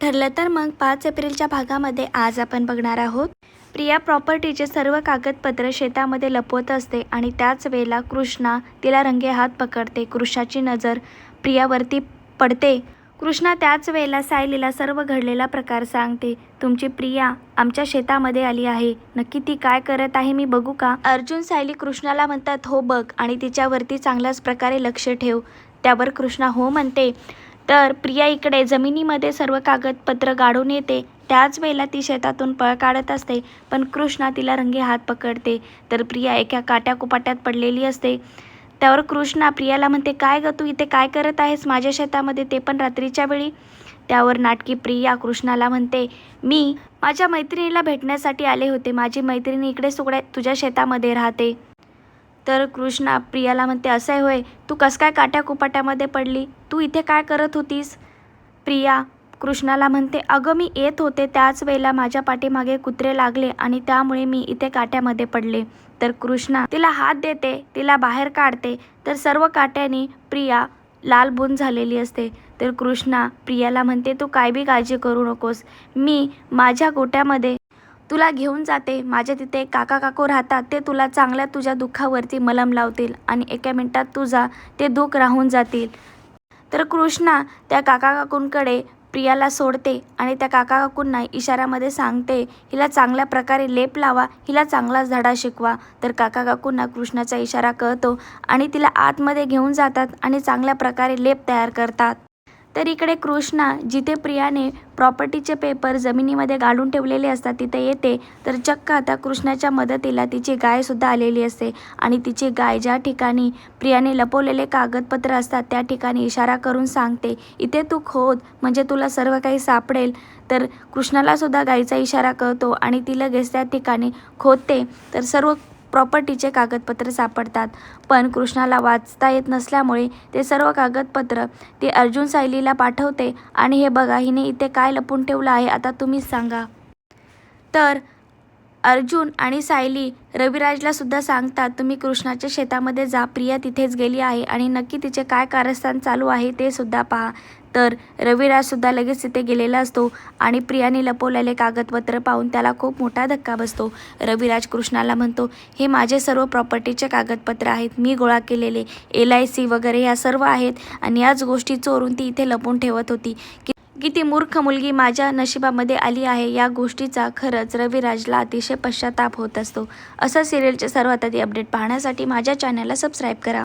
ठरलं तर मग 5 एप्रिलच्या भागामध्ये आज आपण बघणार आहोत. प्रिया प्रॉपर्टीचे सर्व कागदपत्र शेतामध्ये लपवत असते आणि त्याच वेळेला कृष्णा तिला रंगेहात पकडते. कृष्णाची नजर प्रियावरती पडते. कृष्णा त्याच वेळेला सायलीला सर्व घडलेला प्रकार सांगते. तुमची प्रिया आमच्या शेतामध्ये आली आहे, नक्की ती काय करत आहे मी बघू का? अर्जुन सायली कृष्णाला म्हणतात हो बघ आणि तिच्यावरती चांगल्याच प्रकारे लक्ष ठेव. त्यावर कृष्णा हो म्हणते. तर प्रिया इकडे जमिनीमध्ये सर्व कागदपत्र गाडून येते. त्याच वेळेला ती शेतातून पळ काढत असते, पण कृष्णा तिला रंगेहात पकडते. तर प्रिया एका काट्याकुपाट्यात पडलेली असते. त्यावर कृष्णा प्रियाला म्हणते काय ग तू इथे काय करत आहेस माझ्या शेतामध्ये, ते पण रात्रीच्या वेळी? त्यावर नाटकी प्रिया कृष्णाला म्हणते मी माझ्या मैत्रिणीला भेटण्यासाठी आले होते. माझी मैत्रिणी इकडे सुगड्या तुझ्या शेतामध्ये राहते. तर कृष्णा प्रियाला म्हणते असं आहे होय, तू कस काय काट्याकुपाट्यामध्ये पडली, तू इथे काय करत होतीस? प्रिया कृष्णाला म्हणते अगं मी येत होते त्याच वेळेला माझ्या पाठीमागे कुत्रे लागले आणि त्यामुळे मी इथे काट्यामध्ये पडले. तर कृष्णा तिला हात देते, तिला बाहेर काढते. तर सर्व काट्याने प्रिया लालबुंद झालेली असते. तर कृष्णा प्रियाला म्हणते तू काय बी काळजी करू नकोस, मी माझ्या गोट्यामध्ये तुला घेऊन जाते. माझ्या तिथे काका काकू राहतात, ते तुला चांगल्या तुझ्या दुःखावरती मलम लावतील आणि एका मिनिटात तुझा ते दुःख राहून जातील. तर कृष्णा त्या काका काकूंकडे प्रियाला सोडते आणि त्या काका काकूंना इशाऱ्यामध्ये सांगते हिला चांगल्या प्रकारे लेप लावा, हिला चांगलाच धडा शिकवा. तर काका काकूंना कृष्णाचा इशारा कळतो आणि तिला आतमध्ये घेऊन जातात आणि चांगल्या प्रकारे लेप तयार करतात. तर इकडे कृष्णा जिथे प्रियाने प्रॉपर्टीचे पेपर जमिनीमध्ये गाडून ठेवलेले असतात तिथे येते. तर चक्क आता कृष्णाच्या मदतीला तिची गायसुद्धा आलेली असते आणि तिची गाय ज्या ठिकाणी प्रियाने लपवलेले कागदपत्र असतात त्या ठिकाणी इशारा करून सांगते इथे तू खोद म्हणजे तुला सर्व काही सापडेल. तर कृष्णालासुद्धा गायीचा इशारा कळतो आणि ती लगेच त्या ठिकाणी खोदते. तर सर्व प्रॉपर्टीचे कागदपत्र सापडतात. पण कृष्णाला वाचता येत नसल्यामुळे ते सर्व कागदपत्र ती अर्जुन सायलीला पाठवते आणि हे बघा हिने इथे काय लपून ठेवलं आहे आता तुम्हीच सांगा. तर अर्जुन आणि सायली रविराजला सुद्धा सांगतात तुम्ही कृष्णाच्या शेतामध्ये जा, प्रिया तिथेच गेली आहे आणि नक्की तिचे काय कारस्थान चालू आहे ते सुद्धा पहा. तर रविराजसुद्धा लगेच तिथे गेलेला असतो आणि प्रियाने लपवलेले कागदपत्र पाहून त्याला खूप मोठा धक्का बसतो. रविराज कृष्णाला म्हणतो हे माझे सर्व प्रॉपर्टीचे कागदपत्र आहेत, मी गोळा केलेले LIC वगैरे ह्या सर्व आहेत आणि याच गोष्टी चोरून ती इथे लपून ठेवत होती. किती मूर्ख मुलगी माझ्या नशिबामध्ये आली आहे. या गोष्टीचा खरंच रविराजला अतिशय पश्चाताप होत असतो. असं सिरियलचे सर्वात आधी अपडेट पाहण्यासाठी माझ्या चॅनलला सबस्क्राईब करा.